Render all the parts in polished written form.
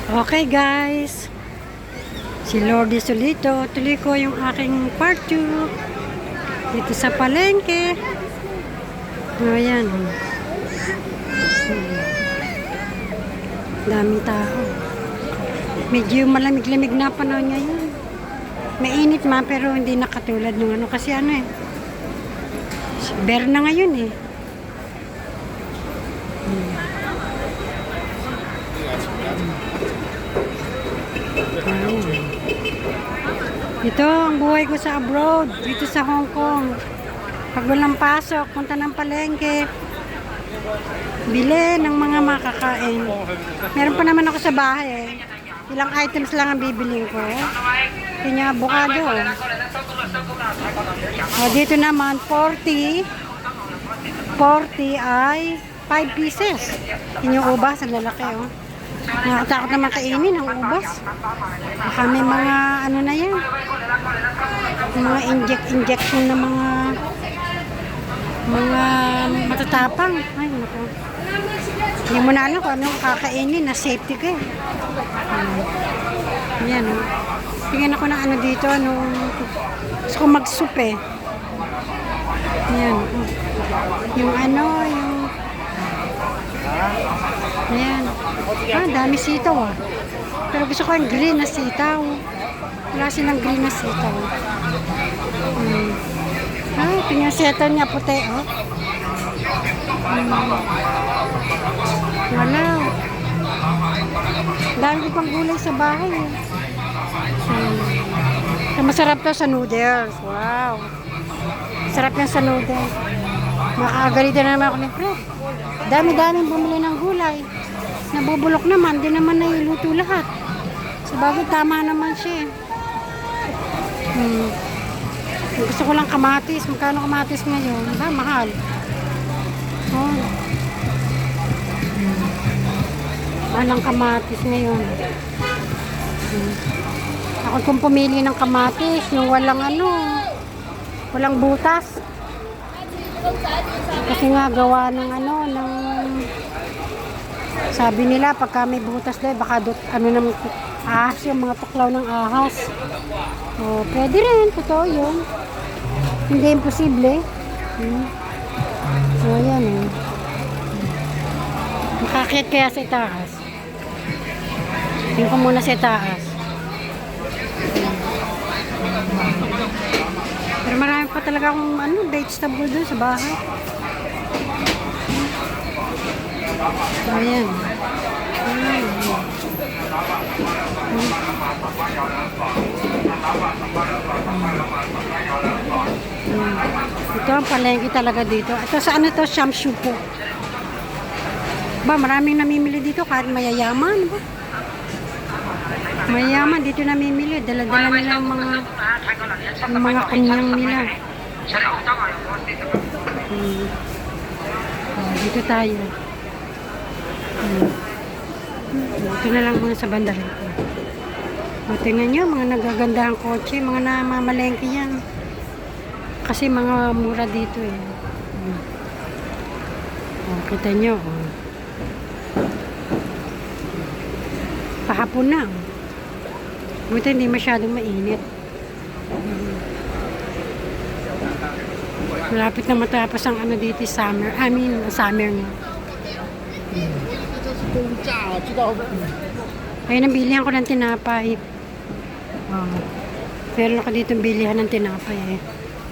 Okay guys, si Lordy Solito, tuloy ko yung aking part 2 dito sa palengke. Ayan. Daming tao. Medyo malamig-lamig na panahon ngayon. Mainit man pero hindi na katulad nung ano kasi ano eh. Bear na ngayon eh. Ito ang buhay ko sa abroad, dito sa Hong Kong. Pag walang pasok, punta ng palengke, bili ng mga makakain. Meron pa naman ako sa bahay eh. Ilang items lang ang bibiling ko. Kanya avocado. Dito naman 40 ay 5 pieces. Yung ubas, ang lalaki oh. Nakakatakot naman kainin ang ubas. Baka may mga ano na yan. Mga injection na mga matatapang. Ay, naku. Hindi mo na alam kung anong kakainin na safety ka eh. Yan oh. Tingnan ako ng ano dito, gusto ko mag-soup eh. Yan oh. Yung ano, yung ayan. Dami sitaw ah. Pero gusto ko yung green na sitaw. Wala silang green na sitaw. Tingnan sitaw niya puti oh. Wala. Dami ko pang gulay sa bahay eh. Masarap to sa noodles. Wow. Masarap yan sa noodles. Makakagalitan na naman ako ni Fred. Dami-daming bumili ng gulay. Nabubulok naman, di naman nailuto lahat. Sabagay, tama naman siya. Gusto ko lang kamatis. Magkano kamatis ngayon? Ba, mahal. Oh. Walang kamatis ngayon. Ako kung pumili ng kamatis, yung walang walang butas. Kasi nga gawa ng sabi nila pagka may butas daw baka ng ahas, yung mga tuklaw ng ahas. O, pwede rin, totoo yun. Hindi imposible. So, ayan eh. Makakit kaya sa itaas. Tingnan ko muna sa itaas. Pero marami pa talaga akong vegetable doon sa bahay. Ayan. Ito ang palengke talaga dito. Ito saan ito? Shamshu po. Ba, maraming namimili dito kahit mayayaman. Ba? Mayayaman dito namimili. Dala-dala nila ang mga kanyang nila. Dito tayo. Ito na lang muna sa banda rito. Tingnan nyo, mga nagagandahang kotse, mga namamalengke yan. Kasi mga mura dito eh. Kita nyo. Pahapon na. Buti hindi masyadong mainit. Malapit na matapos ang dito summer. Summer nga. Ayun ang bilihan ko ng tinapay. Meron ako dito bilihan ng tinapay eh.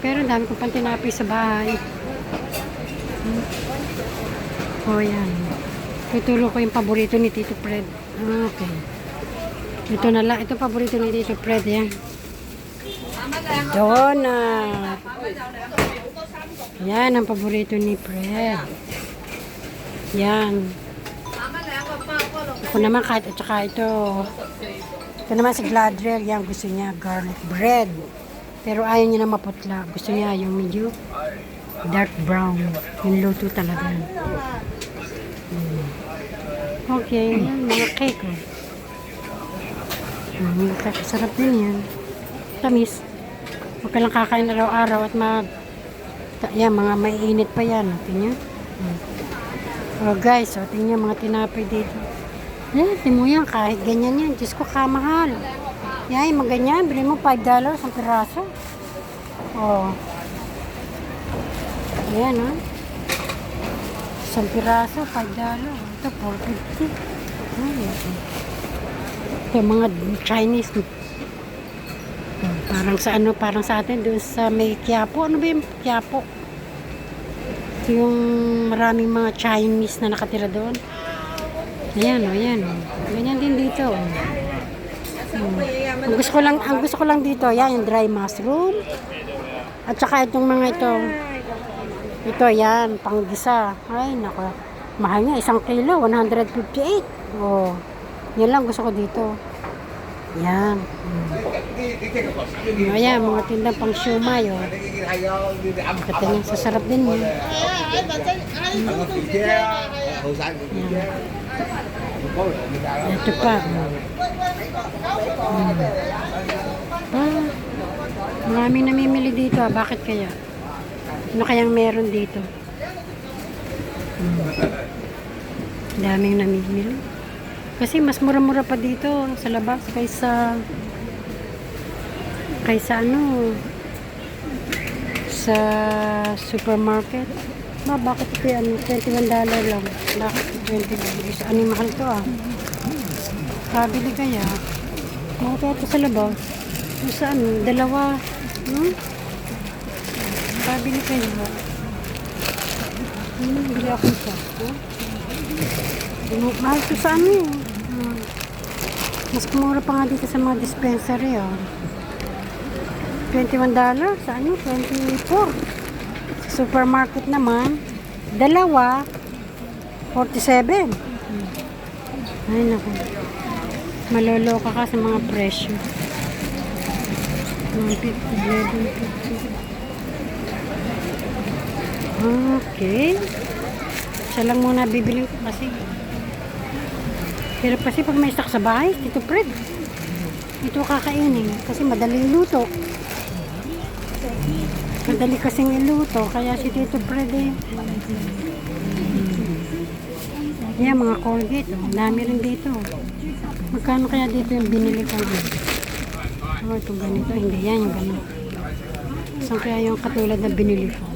Pero ang dami ko pang tinapay sa bahay. Yan. Tutulo ko yung paborito ni Tito Fred. Okay. Ito na lang. Ito paborito ni Tito Fred yan. Donut. Yan ang paborito ni Fred. Yan. Ako naman kahit at saka ito naman si Gladriel, yan gusto niya garlic bread, pero ayaw niya na maputla, gusto niya yung medyo dark brown, yung luto talaga. Okay, mga cake sarap din yan, tamis. Huwag ka lang kakain araw-araw at mga maiinit pa yan, tingnan. Oh guys, tingnan mga tinapay dito. Timo yan, kahit ganyan yan. Diyos ko, kamahal. Yan, yung mga ganyan. Bili mo $5 ang piraso. Oh. Ayan, ha. Isang piraso, $5. Ito, $4.50. Ayan. Ito, mga Chinese. Parang sa atin, doon sa may Quiapo. Ano ba yung Quiapo? Ito yung maraming mga Chinese na nakatira doon. Ayan, o, ayan, o. Ganyan din dito, o. Ang gusto ko lang dito, yan, yung dry mushroom. At saka itong mga ito. Ito, yan, panggisa. Ay, nako. Mahal nga, 1 kilo, 158. Oh, yan lang gusto ko dito. Yan. Ayan, mga tindang pang siumay, oh. Kata niya, sasarap din yan. Ito pa. Maraming namimili dito. Bakit kaya? Ano kayang meron dito? Daming namimili. Kasi mas mura-mura pa dito sa labas kaysa ano sa supermarket. Bakit ito yan? $21 lang. Bakit $20? Ano yung mahal to ah? Kabili kaya. Kaya ito sa labas. Yung sa ano? Dalawa. Kabili kaya. Bili ako isa. Mahal ito sa ano eh. Mas kumura pa nga dito sa mga dispensary oh. $21 sa ano? 24. Supermarket naman, dalawa, 47. Ay, naku. Maloloka ka sa mga presyo. 150, 1150. Okay. Siya lang muna bibili ko kasi. Pero kasi pag may stock sa bahay, Tito Fred, ito kakainin kasi madaling luto. Madali kasing iluto, kaya si Tito Fred eh. Yan, mga Colgate, oh. Dami rin dito. Magkano kaya dito yung binili ko? Oh, itong ganito. Hindi yan yung ganito. Saan kaya yung katulad na binili ko?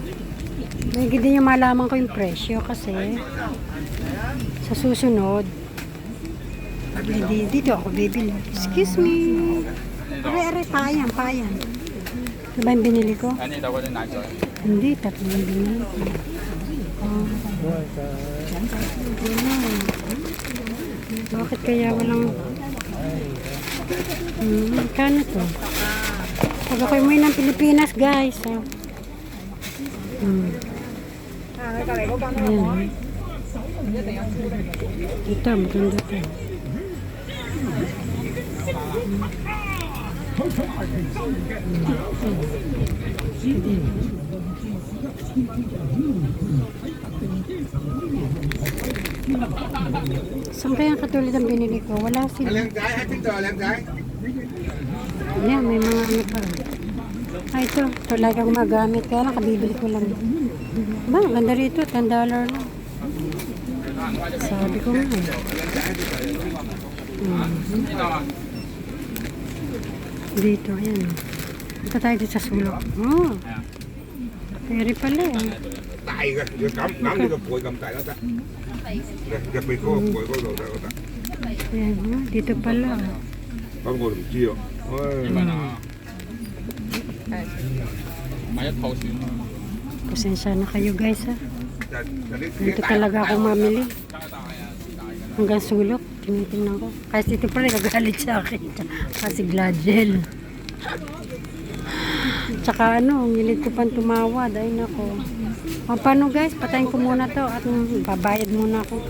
Hindi din yung malaman ko yung presyo kasi sa susunod, dito ako bibili. Excuse me. Are, payan. Ito ba yung binili ko? Hindi, tatlo yung binili ko. Bakit kaya walang... Kano to? Pag ako'y umuwi ng Pilipinas, guys. Ayan. Ito, maganda to. Saan kaya katulad ang binili ko? Wala sila. Yan, may mga ano pa. Ito. Talagang magamit. Kaya lang, kabibili ko lang. Ba, ganda rito. $10 lang. Sabi ko nga. Dito, ayan. Ito tayo dito sa sulok. Oh. Pwede pala eh. Ayan, dito pala. Pasensya na kayo guys ha. Dito talaga ako mamili. Hanggang sulok. Tinitingnan ko. Kasi ito pala nagagalit sa akin. Kasi Gladgel. Tsaka ano, ngilig ko pang tumawad. Ay nako. O paano guys, patayin ko muna to at babayad muna ako.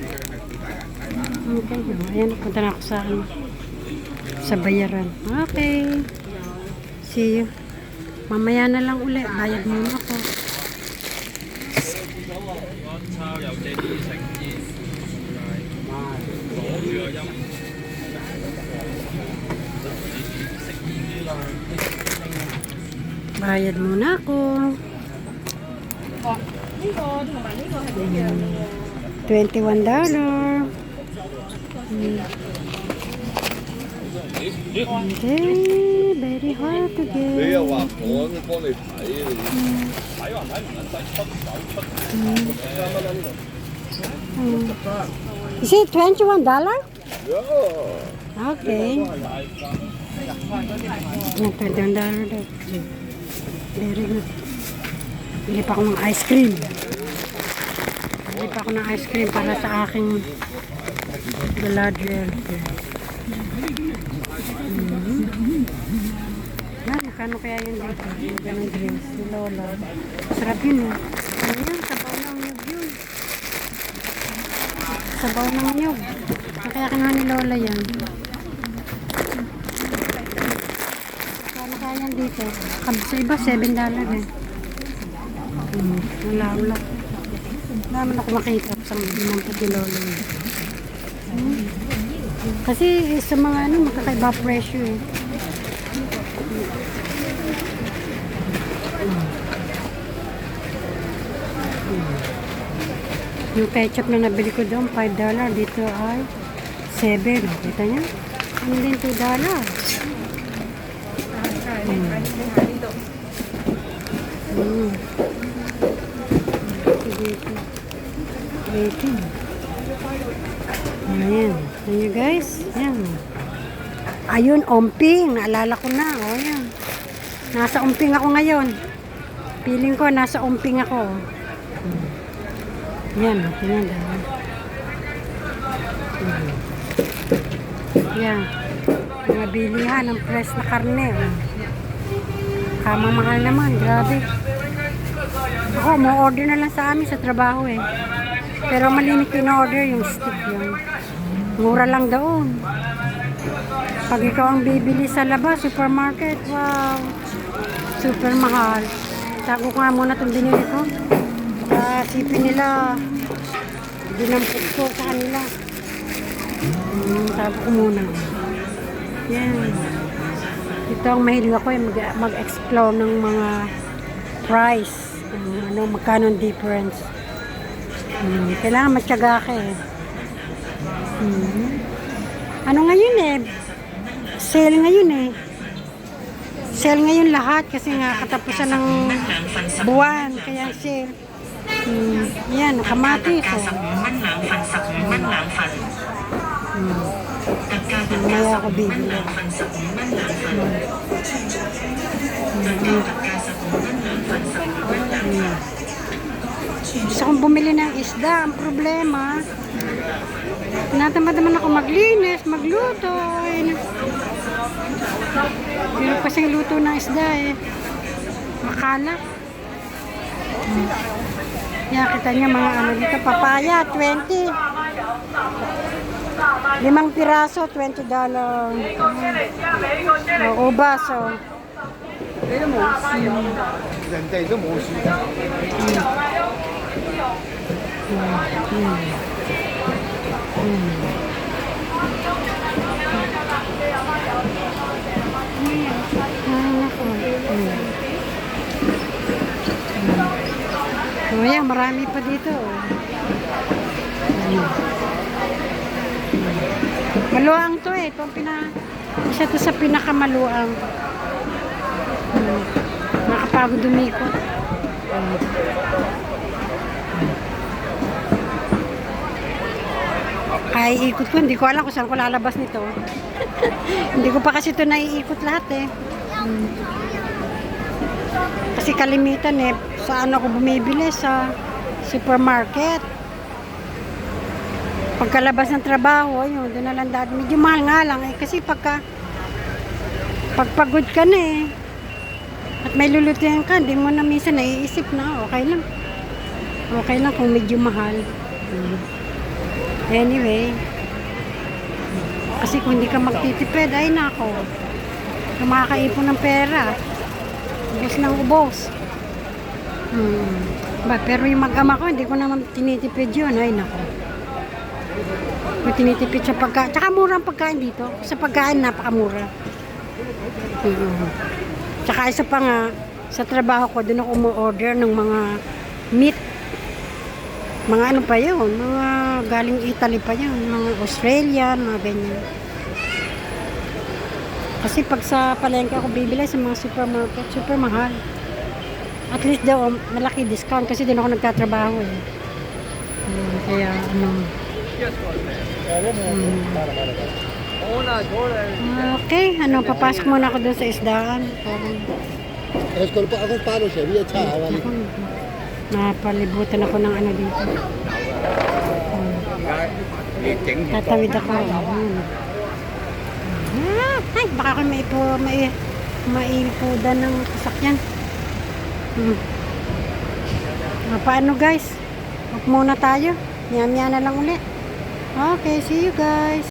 Okay. Ayan, punta na ako sa bayaran. Okay. See you. Mamaya na lang ulit. Bayad muna ako. Bayad muna ako. $21. Okay, very hard to get. Is it $21? Okay. $21 daw. Very good. Bili pa ako ng ice cream. Bili pa ako ng ice cream para sa aking Galadriel. Nakano kaya yun dito? Yung ganang drinks. Si Lola. Sarap yun eh. Ano yun? Sabaw ng nyug yun. Sabaw ng nyug. Kaya kinuha ni Lola yan. Kano kaya yan dito? Sa iba, $7 eh. Wala. Naman ako makita sa ginampat ni Lola yun. Kasi sa mga magkakaiba presyo eh. Yung ketchup na nabili ko doon, $5. Dito ay $7. Kita niya? Ano din $2? Dito. Waiting. Ayan. Ayan guys. Ayan. Ayun, Omping. Naalala ko na. O, ayan. Nasa Omping ako ngayon. Feeling ko, nasa Omping ako. Yan, tingnan daw. Yan. Mga bilihan ng press na karne. Kamamahal naman, grabe. Ako, mo order na lang sa amin sa trabaho eh. Pero malimit yung order yung stick yun. Mura lang doon. Pag ikaw ang bibili sa labas, supermarket, wow. Super mahal. Tago ko nga muna itong binili ko. Sipin nila, dinampot ko sa kanila. Tago ko muna. Yan. Ito ang mahilig ako mag-explore ng mga price. Magkano ang difference. Kailangan matyaga ka eh. Ano ngayon eh? Sale ngayon eh. Sale ngayon lahat kasi nga katapusan ng buwan. Kaya sale. Yan, kamatis oh. Maya ako bibili. Gusto kong bumili ng isda. Ang problema, tinatamad naman ako maglinis, magluto. Pero kasing luto ng isda eh. Makalat. Yan, kita niya mga ano dito. Papaya, 20. 5 piraso, $20. Ubas, oh. Ganda ito, musika. Oh, yan, marami pa dito. Maluang to eh. Isa to sa pinakamaluang. Nakapagod dumikot. Kaya iikot ko, hindi ko alam kung saan ko lalabas nito. Hindi ko pa kasi ito naiikot lahat eh. Kasi kalimitan eh, saan ako bumibili sa supermarket. Pagkalabas ng trabaho, yun, doon na lang dati. Medyo mahal nga lang eh, kasi pagpagod ka na eh. At may lulutuin ka, hindi mo na minsan naiisip na, okay lang. Okay lang kung medyo mahal. Anyway, kasi kung hindi ka magtitipid, ay nako, makakaipon ng pera. Ubos ng ubos. Pero yung mag-ama ko, hindi ko naman tinitipid yun. Ay nako. Kung tinitipid sa pagkain. Tsaka mura ang pagkain dito. Sa pagkain, napakamura. Tsaka isa pa nga, sa trabaho ko, doon ako umu-order ng mga meat. Mga ano pa yun, mga galing Italy pa yun, mga Australian, mga ganyan. Kasi pag sa palengke ako bibili sa mga supermarket, super mahal. At least daw, malaki discount kasi din ako nagtatrabaho eh. Kaya ano. Okay, ano, papasok muna ako dun sa isdaan. Eskol pa ako paano siya, biya cha awali. Napalibutan ako ng ano dito. Tatawid ako. Ay, baka ako maipudan ng sasakyan. Paano guys? Huwag muna tayo. Maya-maya na lang ulit. Okay, see you guys.